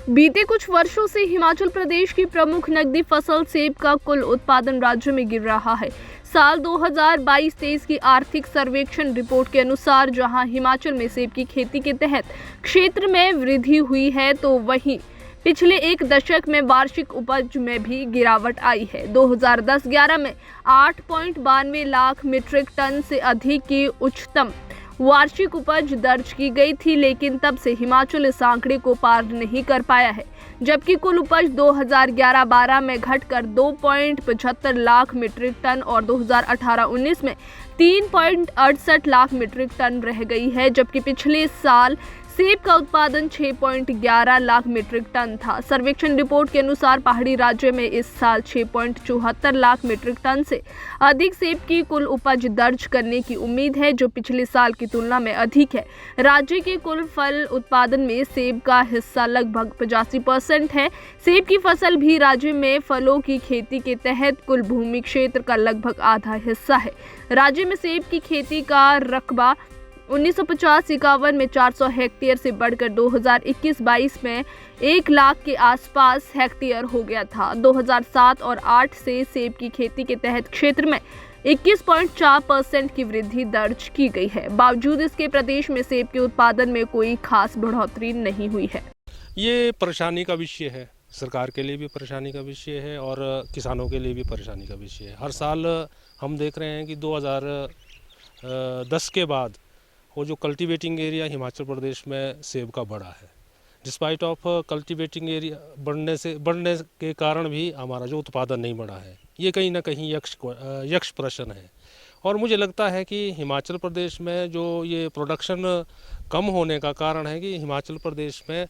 बीते कुछ वर्षों से हिमाचल प्रदेश की प्रमुख नकदी फसल सेब का कुल उत्पादन राज्य में गिर रहा है। साल 2022-23 की आर्थिक सर्वेक्षण रिपोर्ट के अनुसार जहां हिमाचल में सेब की खेती के तहत क्षेत्र में वृद्धि हुई है, तो वहीं पिछले एक दशक में वार्षिक उपज में भी गिरावट आई है। 2010-11 में 8.92 लाख मीट्रिक टन से अधिक की उच्चतम वार्षिक उपज दर्ज की गई थी, लेकिन तब से हिमाचल इस आंकड़े को पार नहीं कर पाया है, जबकि कुल उपज 2011-12 में घटकर 2.75 लाख मीट्रिक टन और 2018-19 में 3.68 लाख मीट्रिक टन रह गई है, जबकि पिछले साल सेब का उत्पादन 6.11 लाख मीट्रिक टन था। सर्वेक्षण रिपोर्ट के अनुसार पहाड़ी राज्य में इस साल 6.74 लाख मीट्रिक टन से अधिक सेब की कुल उपज दर्ज करने की उम्मीद है, जो पिछले साल की तुलना में अधिक है। राज्य के कुल फल उत्पादन में सेब का हिस्सा लगभग 85% है। सेब की फसल भी राज्य में फलों की खेती के तहत कुल भूमि क्षेत्र का लगभग आधा हिस्सा है। राज्य में सेब की खेती का रकबा 1950-51 में 400 हेक्टेयर से बढ़कर 2021-22 में 1 लाख के आसपास हेक्टेयर हो गया था। 2007 और 8 से सेब की खेती के तहत क्षेत्र में 21.4% की वृद्धि दर्ज की गई है। बावजूद इसके प्रदेश में सेब के उत्पादन में कोई खास बढ़ोतरी नहीं हुई है। ये परेशानी का विषय है, सरकार के लिए भी परेशानी का विषय है और किसानों के लिए भी परेशानी का विषय है। हर साल हम देख रहे हैं कि 2010 के बाद वो जो कल्टीवेटिंग एरिया हिमाचल प्रदेश में सेब का बढ़ा है, डिस्पाइट ऑफ कल्टीवेटिंग एरिया बढ़ने के कारण भी हमारा जो उत्पादन नहीं बढ़ा है, ये कहीं ना कहीं यक्ष प्रश्न है। और मुझे लगता है कि हिमाचल प्रदेश में जो ये प्रोडक्शन कम होने का कारण है कि हिमाचल प्रदेश में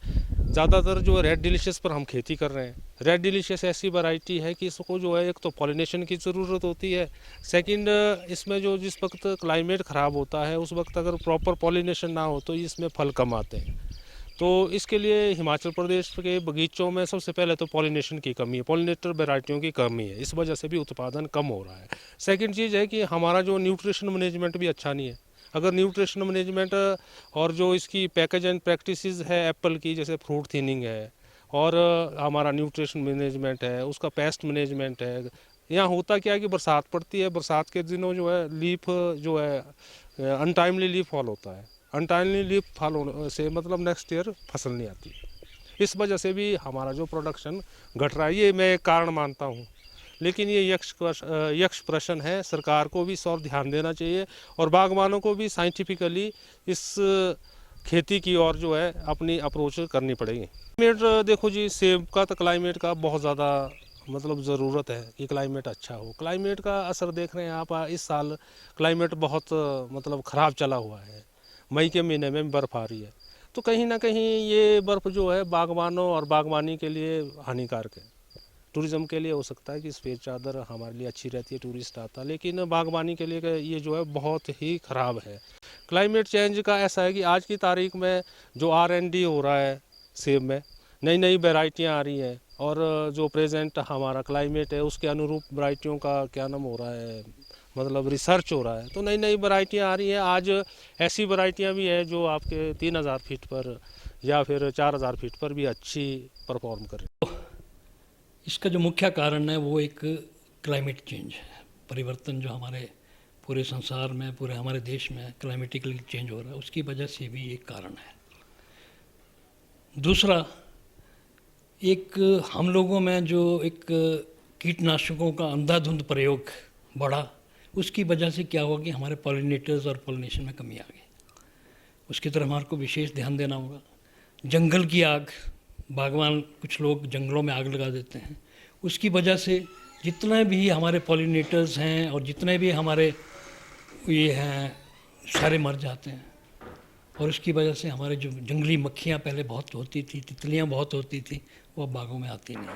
ज़्यादातर जो रेड डिलीशियस पर हम खेती कर रहे हैं। रेड डिलीशियस ऐसी वैरायटी है कि इसको जो है एक तो पॉलिनेशन की ज़रूरत होती है, सेकंड इसमें जो जिस वक्त क्लाइमेट ख़राब होता है उस वक्त अगर प्रॉपर पॉलिनेशन ना हो तो इसमें फल कम आते हैं। तो इसके लिए हिमाचल प्रदेश के बगीचों में सबसे पहले तो पॉलिनेशन की कमी है, पॉलिनेटर वैरायटियों की कमी है, इस वजह से भी उत्पादन कम हो रहा है। सेकंड चीज़ है कि हमारा जो न्यूट्रिशन मैनेजमेंट भी अच्छा नहीं है। अगर न्यूट्रिशन मैनेजमेंट और जो इसकी पैकेज एंड प्रैक्टिसेस है एप्पल की, जैसे फ्रूट थिनिंग है और हमारा न्यूट्रिशन मैनेजमेंट है, उसका पेस्ट मैनेजमेंट है। यहाँ होता क्या है कि बरसात पड़ती है, बरसात के दिनों जो है लीफ जो है अनटाइमली लीफ फॉल होता है। अनटाइमली लीफ फॉल होने से मतलब नेक्स्ट ईयर फसल नहीं आती। इस वजह से भी हमारा जो प्रोडक्शन घट रहा है, ये मैं एक कारण मानता हूँ। लेकिन ये यक्ष प्रश्न है, सरकार को भी इस और ध्यान देना चाहिए और बागवानों को भी साइंटिफिकली इस खेती की ओर जो है अपनी अप्रोच करनी पड़ेगी। क्लाइमेट देखो जी, सेब का तो क्लाइमेट का बहुत ज़्यादा मतलब ज़रूरत है कि क्लाइमेट अच्छा हो। क्लाइमेट का असर देख रहे हैं आप, इस साल क्लाइमेट बहुत मतलब ख़राब चला हुआ है। मई के महीने में बर्फ़ आ रही है, तो कहीं ना कहीं ये बर्फ़ जो है बागवानों और बागवानी के लिए हानिकारक है। टूरिज़्म के लिए हो सकता है कि सफ़ेद चादर हमारे लिए अच्छी रहती है, टूरिस्ट आता, लेकिन बागवानी के लिए ये जो है बहुत ही ख़राब है। क्लाइमेट चेंज का ऐसा है कि आज की तारीख में जो R&D हो रहा है सेब में, नई नई वैरायटियाँ आ रही हैं और जो प्रेजेंट हमारा क्लाइमेट है उसके अनुरूप वैरायटियों का क्या नाम हो रहा है, मतलब रिसर्च हो रहा है, तो नई नई वैरायटियाँ आ रही हैं। आज ऐसी वैरायटियाँ भी हैं जो आपके 3000 फीट पर या फिर 4000 फीट पर भी अच्छी परफॉर्म कर रही है। इसका जो मुख्य कारण है वो एक क्लाइमेट चेंज है, परिवर्तन जो हमारे पूरे संसार में, पूरे हमारे देश में क्लाइमेटिकली चेंज हो रहा है, उसकी वजह से भी एक कारण है। दूसरा, एक हम लोगों में जो एक कीटनाशकों का अंधाधुंध प्रयोग बढ़ा, उसकी वजह से क्या हुआ कि हमारे पॉलिनेटर्स और पॉलिनेशन में कमी आ गई। उसकी तरफ हमारे को विशेष ध्यान देना होगा। जंगल की आग, बागवान कुछ लोग जंगलों में आग लगा देते हैं, उसकी वजह से जितने भी हमारे पॉलिनेटर्स हैं और जितने भी हमारे ये हैं सारे मर जाते हैं। और उसकी वजह से हमारे जो जंगली मक्खियाँ पहले बहुत होती थी, तितलियाँ बहुत होती थी, वो अब बागों में आती नहीं है।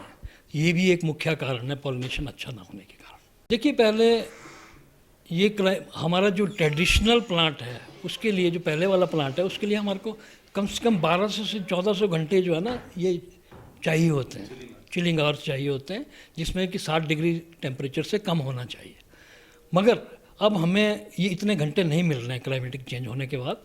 ये भी एक मुख्य कारण है पॉलिनेशन अच्छा ना होने के कारण। देखिए, पहले ये हमारा जो ट्रेडिशनल प्लांट है उसके लिए, जो पहले वाला प्लांट है उसके लिए हमारे को कम से कम 1200 से 1400 घंटे जो है ना ये चाहिए होते हैं, चिलिंग आवर्स चाहिए होते हैं, जिसमें कि 60 डिग्री टेम्परेचर से कम होना चाहिए। मगर अब हमें ये इतने घंटे नहीं मिल रहे हैं क्लाइमेटिक चेंज होने के बाद,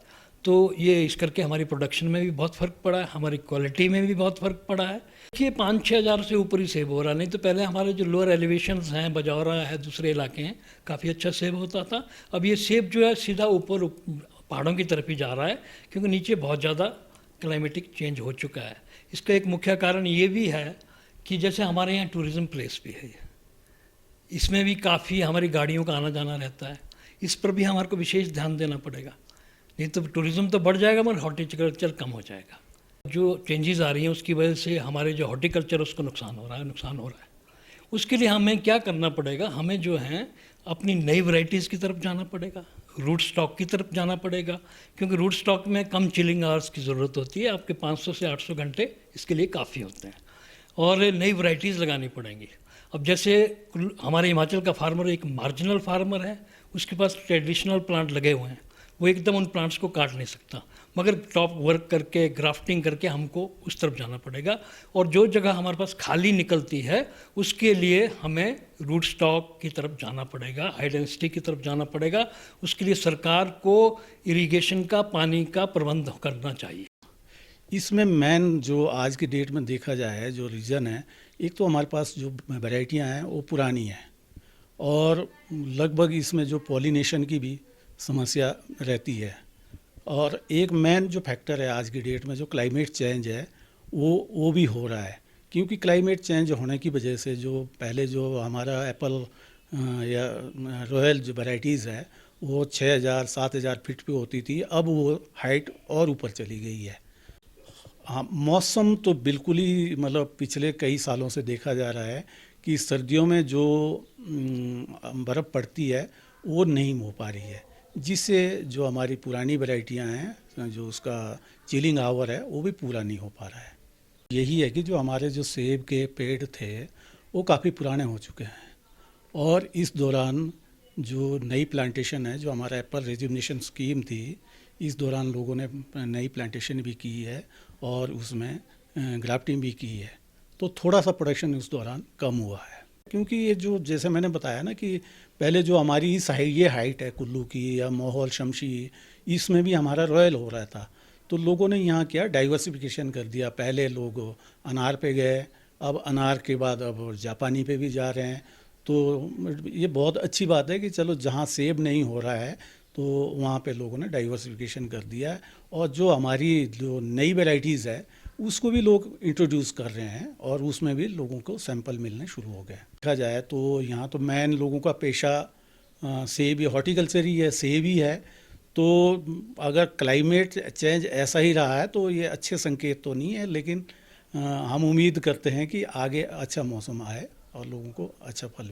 तो ये इस करके हमारी प्रोडक्शन में भी बहुत फ़र्क पड़ा है, हमारी क्वालिटी में भी बहुत फ़र्क पड़ा है। देखिए 5-6 हज़ार से ऊपर ही सेब हो रहा, नहीं तो पहले हमारे जो लोअर एलिवेशंस हैं, बजौरा है, दूसरे इलाके हैं, काफ़ी अच्छा सेब होता था। अब ये सेब जो है सीधा ऊपर पहाड़ों की तरफ ही जा रहा है, क्योंकि नीचे बहुत ज़्यादा क्लाइमेटिक चेंज हो चुका है। इसका एक मुख्य कारण ये भी है कि जैसे हमारे यहाँ टूरिज़्म प्लेस भी है ये, इसमें भी काफ़ी हमारी गाड़ियों का आना जाना रहता है, इस पर भी हमारे को विशेष ध्यान देना पड़ेगा। नहीं तो टूरिज़्म तो बढ़ जाएगा मगर हॉर्टिकल्चर कम हो जाएगा। जो चेंजेस आ रही हैं उसकी वजह से हमारे जो हॉर्टिकल्चर उसको नुकसान हो रहा है। उसके लिए हमें क्या करना पड़ेगा, हमें जो है अपनी नई वैरायटीज़ की तरफ जाना पड़ेगा, रूट स्टॉक की तरफ जाना पड़ेगा, क्योंकि रूट स्टॉक में कम चिलिंग आवर्स की ज़रूरत होती है, आपके 500 से 800 घंटे इसके लिए काफ़ी होते हैं, और नई वैरायटीज़ लगानी पड़ेंगी। अब जैसे हमारे हिमाचल का फार्मर एक मार्जिनल फार्मर है, उसके पास ट्रेडिशनल प्लांट लगे हुए हैं, वो एकदम उन प्लांट्स को काट नहीं सकता, मगर टॉप वर्क करके ग्राफ्टिंग करके हमको उस तरफ जाना पड़ेगा। और जो जगह हमारे पास खाली निकलती है उसके लिए हमें रूट स्टॉक की तरफ जाना पड़ेगा, हाई डेंसिटी की तरफ जाना पड़ेगा। उसके लिए सरकार को इरिगेशन का, पानी का प्रबंध करना चाहिए। इसमें मेन जो आज की डेट में देखा जाए जो रीज़न है, एक तो हमारे पास जो वैरायटियाँ हैं वो पुरानी हैं, और लगभग इसमें जो पॉलिनेशन की भी समस्या रहती है, और एक मेन जो फैक्टर है आज की डेट में जो क्लाइमेट चेंज है वो भी हो रहा है, क्योंकि क्लाइमेट चेंज होने की वजह से जो पहले जो हमारा एप्पल या रॉयल जो वैराइटीज़ है वो 6,000-7,000 फीट पे होती थी, अब वो हाइट और ऊपर चली गई है। हाँ, मौसम तो बिल्कुल ही मतलब पिछले कई सालों से देखा जा रहा है कि सर्दियों में जो बर्फ़ पड़ती है वो नहीं हो पा रही है, जिससे जो हमारी पुरानी वैरायटियां हैं जो उसका चिलिंग आवर है वो भी पूरा नहीं हो पा रहा है। यही है कि जो हमारे जो सेब के पेड़ थे वो काफ़ी पुराने हो चुके हैं, और इस दौरान जो नई प्लांटेशन है, जो हमारा एप्पल रेजुनेशन स्कीम थी, इस दौरान लोगों ने नई प्लांटेशन भी की है और उसमें ग्राफ्टिंग भी की है, तो थोड़ा सा प्रोडक्शन उस दौरान कम हुआ है। क्योंकि ये जो जैसे मैंने बताया ना कि पहले जो हमारी ये हाइट है कुल्लू की या माहौल शमशी, इसमें भी हमारा रॉयल हो रहा था, तो लोगों ने यहाँ क्या डाइवर्सिफिकेशन कर दिया। पहले लोग अनार पे गए, अब अनार के बाद अब जापानी पे भी जा रहे हैं, तो ये बहुत अच्छी बात है कि चलो जहाँ सेब नहीं हो रहा है तो वहाँ पे लोगों ने डाइवर्सिफिकेशन कर दिया है, और जो हमारी जो नई वैरायटीज़ है उसको भी लोग इंट्रोड्यूस कर रहे हैं, और उसमें भी लोगों को सैंपल मिलने शुरू हो गए। देखा जाए तो यहाँ तो मेन लोगों का पेशा सेब या हॉर्टिकल्चर ही है, सेब ही है, तो अगर क्लाइमेट चेंज ऐसा ही रहा है तो ये अच्छे संकेत तो नहीं है, लेकिन हम उम्मीद करते हैं कि आगे अच्छा मौसम आए और लोगों को अच्छा फल मिले।